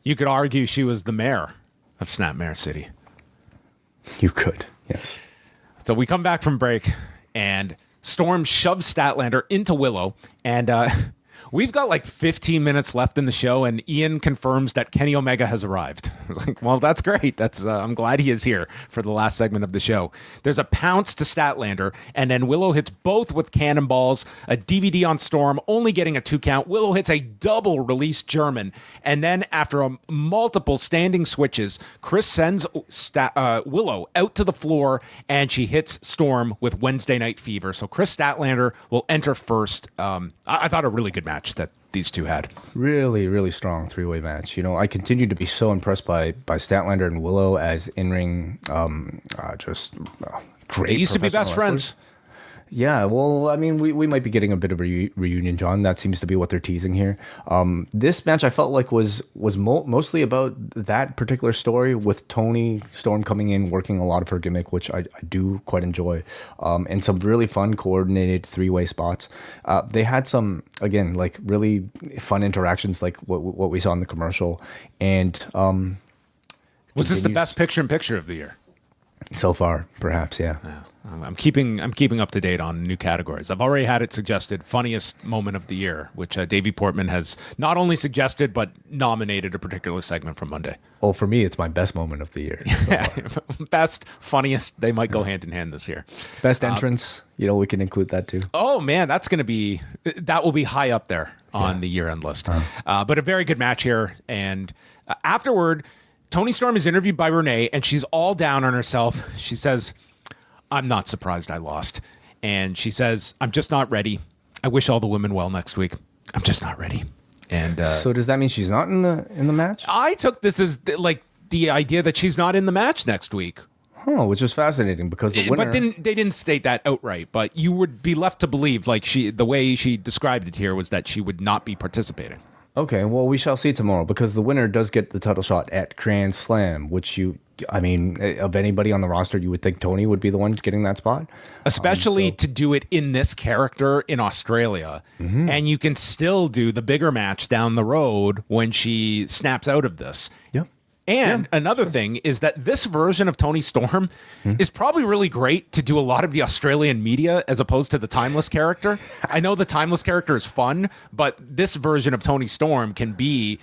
You could argue she was the mayor of Snapmare City. You could, yes. So we come back from break, and Storm shoves Statlander into Willow, and we've got like 15 minutes left in the show, and Ian confirms that Kenny Omega has arrived. I was like, well, that's great. I'm glad he is here for the last segment of the show. There's a pounce to Statlander, and then Willow hits both with cannonballs, a DVD on Storm, only getting a 2 count. Willow hits a double release German, and then after multiple standing switches, Kris sends Willow out to the floor, and she hits Storm with Wednesday Night Fever. So Kris Statlander will enter first. I thought a really good match that these two had. Really, really strong 3-way match. I continue to be so impressed by Statlander and Willow as in-ring, great. They used to be best friends. Yeah, well, I mean, we might be getting a bit of a reunion, John. That seems to be what they're teasing here. This match I felt like was mostly about that particular story with Toni Storm coming in, working a lot of her gimmick, which I do quite enjoy, and some really fun coordinated 3-way spots. They had some, again, like really fun interactions like what we saw in the commercial. And was this the best picture-in-picture of the year? So far, perhaps, yeah. I'm keeping up to date on new categories. I've already had it suggested funniest moment of the year, which Davey Portman has not only suggested but nominated a particular segment from Monday. Oh, for me, it's my best moment of the year. So. Yeah, best, funniest. They might go hand in hand this year. Best entrance, we can include that too. Oh man, that will be high up there on the year-end list. But a very good match here, and afterward, Toni Storm is interviewed by Renee, and she's all down on herself. She says, I'm not surprised I lost. And she says, I'm just not ready. I wish all the women well next week. I'm just not ready. And so does that mean she's not in the match? I took this as like the idea that she's not in the match next week. Oh, which is fascinating because the winner... But they didn't state that outright, but you would be left to believe, like the way she described it here was that she would not be participating. Okay, well, we shall see tomorrow because the winner does get the title shot at Grand Slam, which of anybody on the roster, you would think Toni would be the one getting that spot. Especially to do it in this character in Australia. Mm-hmm. And you can still do the bigger match down the road when she snaps out of this. Yep. And another thing is that this version of Toni Storm is probably really great to do a lot of the Australian media as opposed to the Timeless character. I know the Timeless character is fun, but this version of Toni Storm can be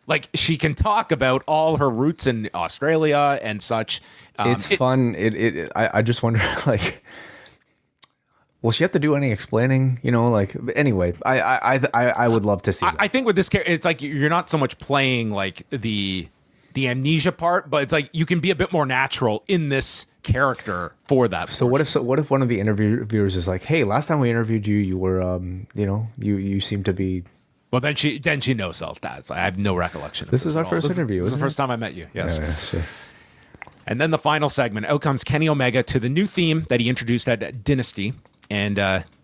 like she can talk about all her roots in Australia and such. It's fun. I just wonder, like, will she have to do any explaining? Anyway, I would love to see that. I think with this character, it's like you're not so much playing like the amnesia part, but it's like you can be a bit more natural in this character for that. So what if one of the interviewers is like, "Hey, last time we interviewed you, you were you seem to be." Well, then she no sells that. So I have no recollection. This is our first interview. This is the first time I met you. Yes. Yeah, sure. And then the final segment, out comes Kenny Omega to the new theme that he introduced at Dynasty. And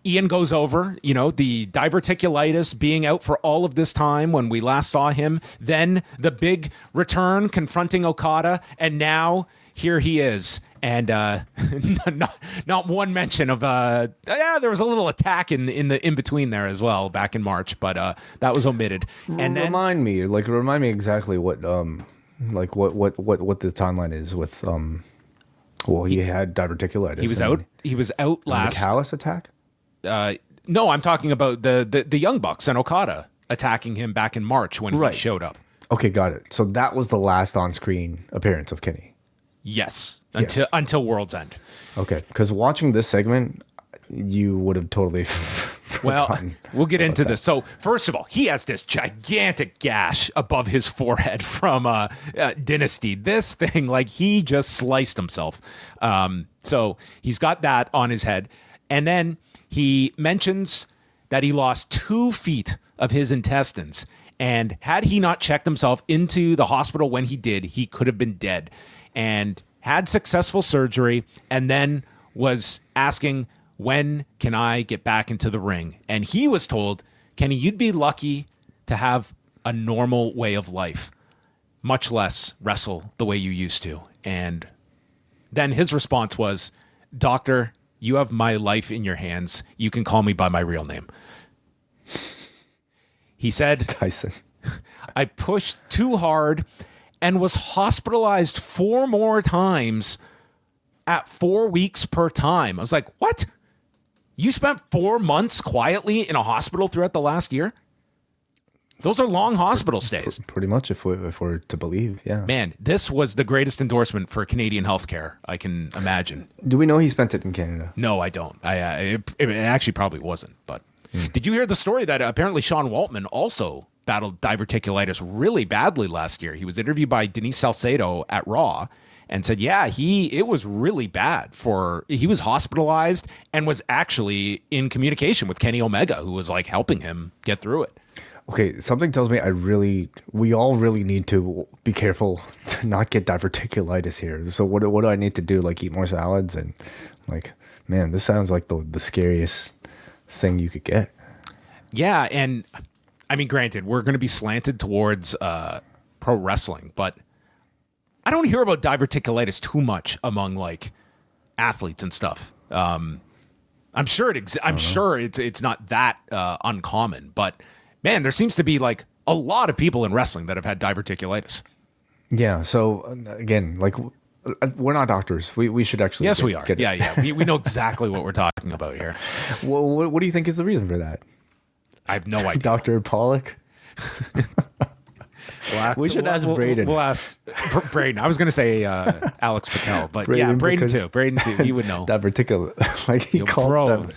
Ian goes over, the diverticulitis being out for all of this time when we last saw him. Then the big return confronting Okada. And now here he is. And not one mention of, there was a little attack in between there as well back in March, but that was omitted. And then remind me exactly what the timeline is with he had diverticulitis. He was out last. The callus attack? No, I'm talking about the Young Bucks and Okada attacking him back in March when he showed up. Okay, got it. So that was the last on-screen appearance of Kenny. Yes, until World's End. Okay, because watching this segment, you would have totally. Well, we'll get into this. So, first of all, he has this gigantic gash above his forehead from Dynasty. This thing, he just sliced himself. So he's got that on his head. And then he mentions that he lost 2 feet of his intestines. And had he not checked himself into the hospital when he did, he could have been dead. And had successful surgery, and then was asking, when can I get back into the ring? And he was told, Kenny, you'd be lucky to have a normal way of life, much less wrestle the way you used to. And then his response was, Doctor, you have my life in your hands. You can call me by my real name. He said, Tyson, I pushed too hard and was hospitalized 4 more times at 4 weeks per time. I was like, what? You spent 4 months quietly in a hospital throughout the last year? Those are long hospital stays. Pretty much, if we're to believe, yeah. Man, this was the greatest endorsement for Canadian healthcare I can imagine. Do we know he spent it in Canada? No, I don't. It actually probably wasn't. But did you hear the story that apparently Sean Waltman also battled diverticulitis really badly last year? He was interviewed by Denise Salcedo at Raw and said, it was really bad. He was hospitalized and was actually in communication with Kenny Omega, who was helping him get through it. Okay, something tells me we all really need to be careful to not get diverticulitis here. So what do I need to do? Eat more salads? And man, this sounds like the scariest thing you could get. Yeah, and I mean, granted, we're going to be slanted towards pro wrestling, but I don't hear about diverticulitis too much among athletes and stuff. I'm sure it's not that uncommon, but man, there seems to be a lot of people in wrestling that have had diverticulitis. Yeah. So again, we're not doctors. We should actually. Yes, we are. Yeah. We know exactly what we're talking about here. Well, what do you think is the reason for that? I have no idea. Dr. Pollock? We should ask Braden. We'll ask Braden. I was going to say Alex Patel, but Braden, Braden too. He would know. Diverticulitis. He called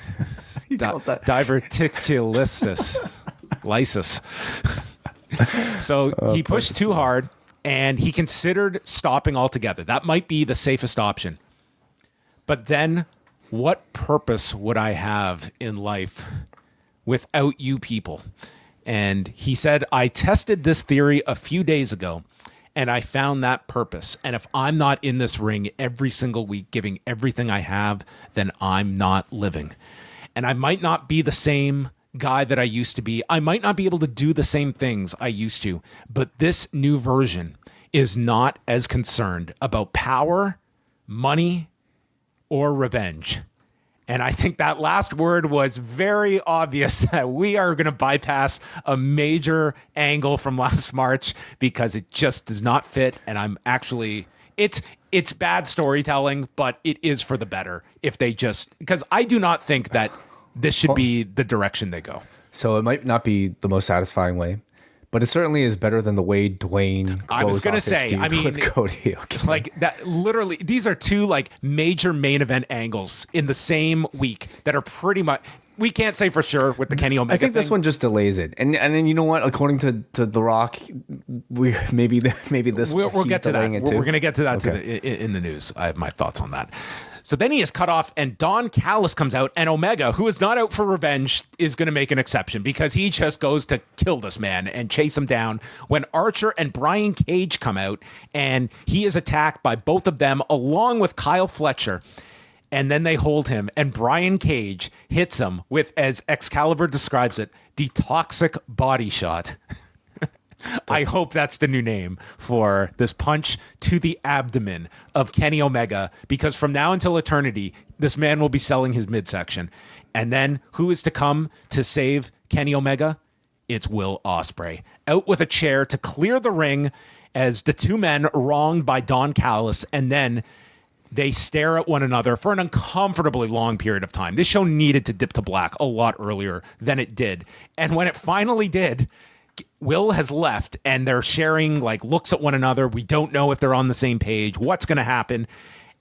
that. Diverticulitis. Lysis. So he pushed too hard, and he considered stopping altogether. That might be the safest option. But then, what purpose would I have in life without you people? And he said, I tested this theory a few days ago, and I found that purpose. And if I'm not in this ring every single week giving everything I have, then I'm not living. And I might not be the same guy that I used to be. I might not be able to do the same things I used to, but this new version is not as concerned about power, money, or revenge. And I think that last word was very obvious that we are going to bypass a major angle from last March because it just does not fit. And I'm actually, it's bad storytelling, but it is for the better if they because I do not think that this should be the direction they go. So it might not be the most satisfying way, but it certainly is better than the way Dwayne. I was going to say, with Cody. Okay. That. Literally, these are two major main event angles in the same week that are pretty much we can't say for sure with the Kenny Omega I think thing. this one just delays it, and then you know what? According to The Rock, we maybe this we'll get to that. We're going to get to that Okay. in the news. I have my thoughts on that. So then he is cut off, and Don Callis comes out, and Omega, who is not out for revenge, is going to make an exception because he just goes to kill this man and chase him down when Archer and Brian Cage come out, and he is attacked by both of them along with Kyle Fletcher. And then they hold him, and Brian Cage hits him with, as Excalibur describes it, the toxic body shot. I hope that's the new name for this punch to the abdomen of Kenny Omega, because from now until eternity, this man will be selling his midsection. And then who is to come to save Kenny Omega? It's Will Ospreay, out with a chair to clear the ring as the two men wronged by Don Callis, and then they stare at one another for an uncomfortably long period of time. This show needed to dip to black a lot earlier than it did. And when it finally did, Will has left, and they're sharing like looks at one another. We don't know if they're on the same page, what's going to happen.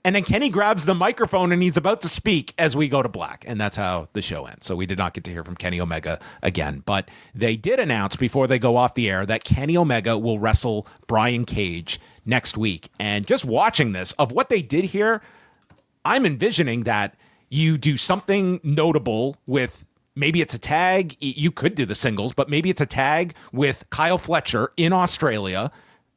And then Kenny grabs the microphone and he's about to speak as we go to black. And that's how the show ends. So we did not get to hear from Kenny Omega again. But they did announce before they go off the air that Kenny Omega will wrestle Brian Cage next week. And just watching this, of what they did here, I'm envisioning that you do something notable with, maybe it's a tag. You could do the singles, but maybe it's a tag with Kyle Fletcher in Australia.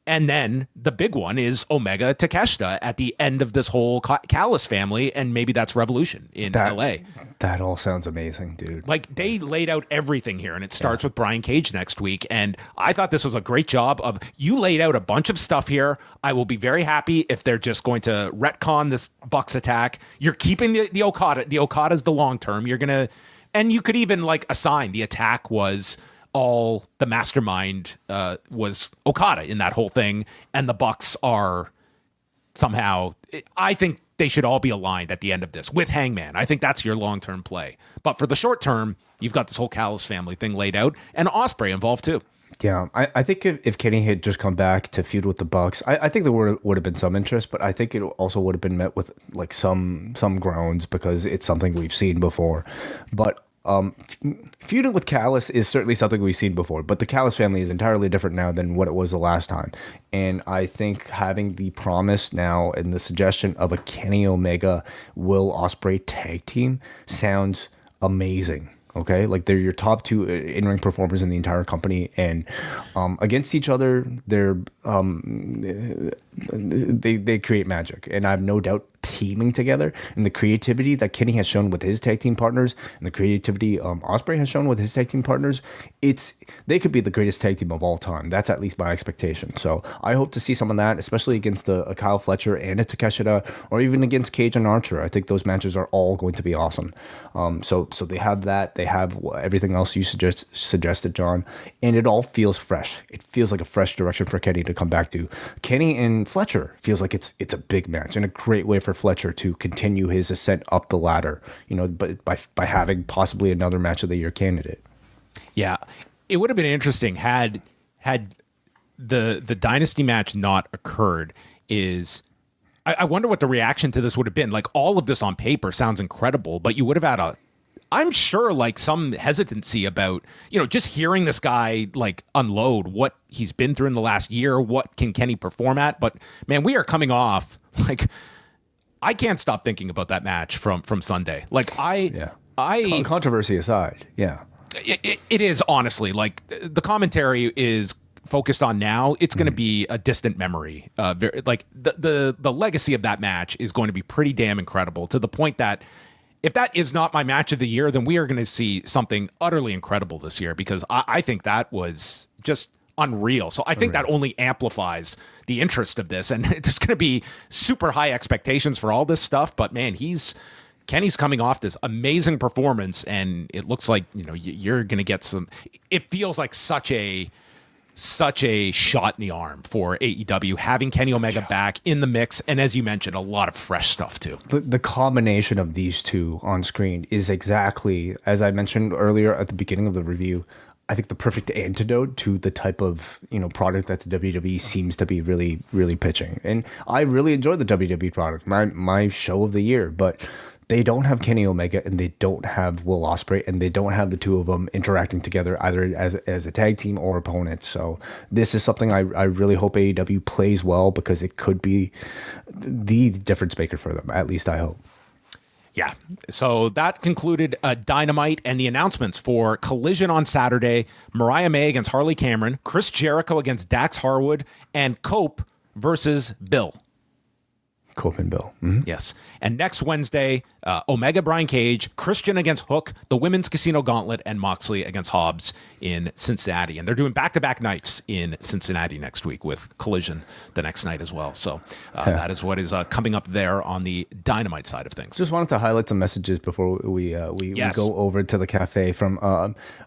And then the big one is Omega Takeshita at the end of this whole Callis family. And maybe that's Revolution in LA. That all sounds amazing, dude. Like, they laid out everything here, and it starts with Brian Cage next week. And I thought this was a great job of, you laid out a bunch of stuff here. I will be very happy if they're just going to retcon this Bucks attack. You're keeping the Okada. The Okada's the long term. You're going to, and you could even like assign the attack was all the mastermind was Okada in that whole thing, and the Bucks are somehow, I think they should all be aligned at the end of this with Hangman. I think that's your long-term play. But for the short term, you've got this whole Callis family thing laid out, and Ospreay involved too. Yeah, I think if Kenny had just come back to feud with the Bucks, I think there would have been some interest, but I think it also would have been met with like some groans, because it's something we've seen before. But feuding with Callis is certainly something we've seen before, but the Callis family is entirely different now than what it was the last time. And I think having the promise now and the suggestion of a Kenny Omega Will Ospreay tag team sounds amazing. Okay, like they're your top two in-ring performers in the entire company, and against each other, they create magic, and I have no doubt teaming together and the creativity that Kenny has shown with his tag team partners and the creativity Ospreay has shown with his tag team partners, they could be the greatest tag team of all time. That's at least my expectation. So I hope to see some of that, especially against a Kyle Fletcher and a Takeshita, or even against Cage and Archer. I think those matches are all going to be awesome. So they have that. They have everything else you suggested, John, and it all feels fresh. It feels like a fresh direction for Kenny to come back to. Kenny and Fletcher feels like it's a big match and a great way for Fletcher to continue his ascent up the ladder, but by having possibly another match of the year candidate. Yeah, it would have been interesting had the dynasty match not occurred. I wonder what the reaction to this would have been. Like, all of this on paper sounds incredible, but you would have had I'm sure like some hesitancy about, just hearing this guy like unload what he's been through in the last year. What can Kenny perform at? But man, we are coming off like, I can't stop thinking about that match from Sunday. Like Controversy aside, yeah, it is honestly like the commentary is focused on now. It's going to be a distant memory. Like the legacy of that match is going to be pretty damn incredible, to the point that if that is not my match of the year, then we are going to see something utterly incredible this year, because I think that was just unreal. So I think that only amplifies the interest of this, and there's going to be super high expectations for all this stuff. But man, Kenny's coming off this amazing performance, and it looks like, you're going to get some, it feels like such a shot in the arm for AEW, having Kenny Omega back in the mix. And as you mentioned, a lot of fresh stuff too. The combination of these two on screen is exactly, as I mentioned earlier at the beginning of the review, I think the perfect antidote to the type of product that the WWE seems to be really, really pitching. And I really enjoy the WWE product, my show of the year. But they don't have Kenny Omega and they don't have Will Ospreay, and they don't have the two of them interacting together either as a tag team or opponents. So this is something I really hope AEW plays well, because it could be the difference maker for them. At least I hope. Yeah. So that concluded Dynamite and the announcements for Collision on Saturday. Mariah May against Harley Cameron, Chris Jericho against Dax Harwood, and Cope versus Bill. Cope and Bill. Mm-hmm. Yes. And next Wednesday, Omega Brian Cage, Christian against Hook, the Women's Casino Gauntlet, and Moxley against Hobbs in Cincinnati. And they're doing back-to-back nights in Cincinnati next week with Collision the next night as well. So that is what is coming up there on the Dynamite side of things. Just wanted to highlight some messages before we Yes. go over to the cafe. From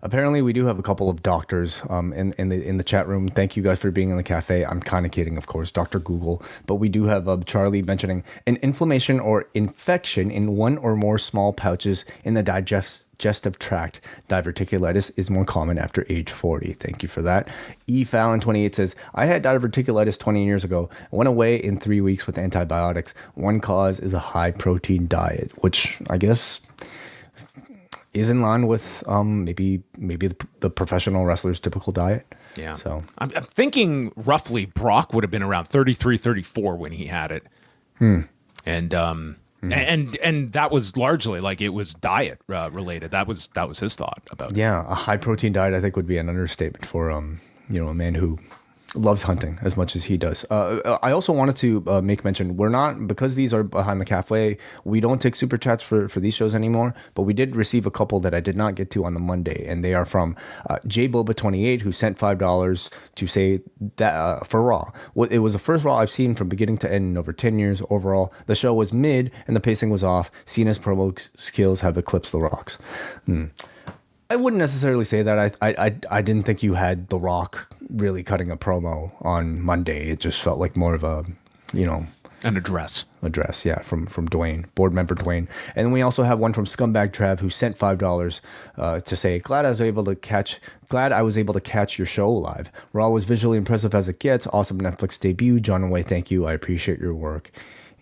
apparently we do have a couple of doctors in the chat room. Thank you guys for being in the cafe. I'm kind of kidding, of course, Dr. Google, but we do have Charlie mentioning an inflammation or infection in one or more small pouches in the digestive tract. Diverticulitis is more common after age 40. Thank you for that. E Fallon 28 says, I had diverticulitis 20 years ago. Went away in 3 weeks with antibiotics. One cause is a high protein diet, which I guess is in line with maybe the professional wrestler's typical diet. Yeah. So I'm thinking roughly Brock would have been around 33, 34 when he had it. And that was largely like it was diet related. That was his thought about it. Yeah, a high protein diet I think would be an understatement for a man who loves hunting as much as he does. I also wanted to make mention, we're not, because these are behind the cafe, we don't take super chats for these shows anymore, but we did receive a couple that I did not get to on the Monday, and they are from JBoba28, who sent $5 to say that for Raw. It was the first Raw I've seen from beginning to end in over 10 years overall. The show was mid and the pacing was off. Cena's promo skills have eclipsed The Rock's. I wouldn't necessarily say that. I didn't think you had The Rock really cutting a promo on Monday. It just felt like more of a, An address. Yeah, from Dwayne, board member Dwayne. And then we also have one from Scumbag Trav, who sent $5 to say, glad I was able to catch your show live. Raw was visually impressive as it gets. Awesome Netflix debut. John and Wai, thank you. I appreciate your work.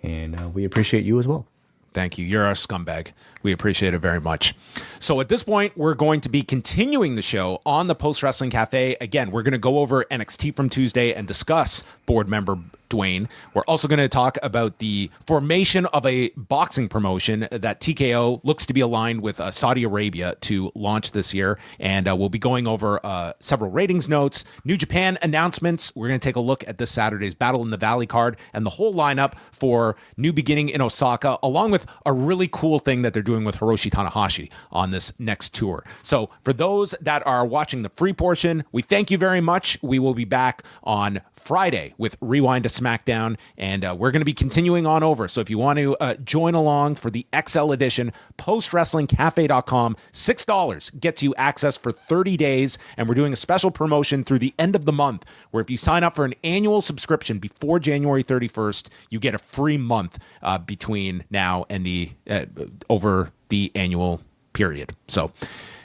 And we appreciate you as well. Thank you. You're our scumbag. We appreciate it very much. So at this point, we're going to be continuing the show on the Post Wrestling Cafe. Again, we're going to go over NXT from Tuesday and discuss board member Dwayne. We're also going to talk about the formation of a boxing promotion that TKO looks to be aligned with Saudi Arabia to launch this year. And we'll be going over several ratings notes, New Japan announcements. We're going to take a look at this Saturday's Battle in the Valley card and the whole lineup for New Beginning in Osaka, along with a really cool thing that they're doing with Hiroshi Tanahashi on this next tour. So for those that are watching the free portion, we thank you very much. We will be back on Friday with Rewind to SmackDown, and we're going to be continuing on over. So if you want to join along for the XL edition, postwrestlingcafe.com, $6 gets you access for 30 days, and we're doing a special promotion through the end of the month, where if you sign up for an annual subscription before January 31st, you get a free month between now and the over the annual period. So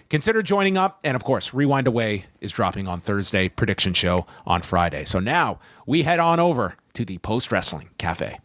consider joining up. And of course, Rewind Away is dropping on Thursday, prediction show on Friday. So now we head on over to the Post Wrestling Cafe.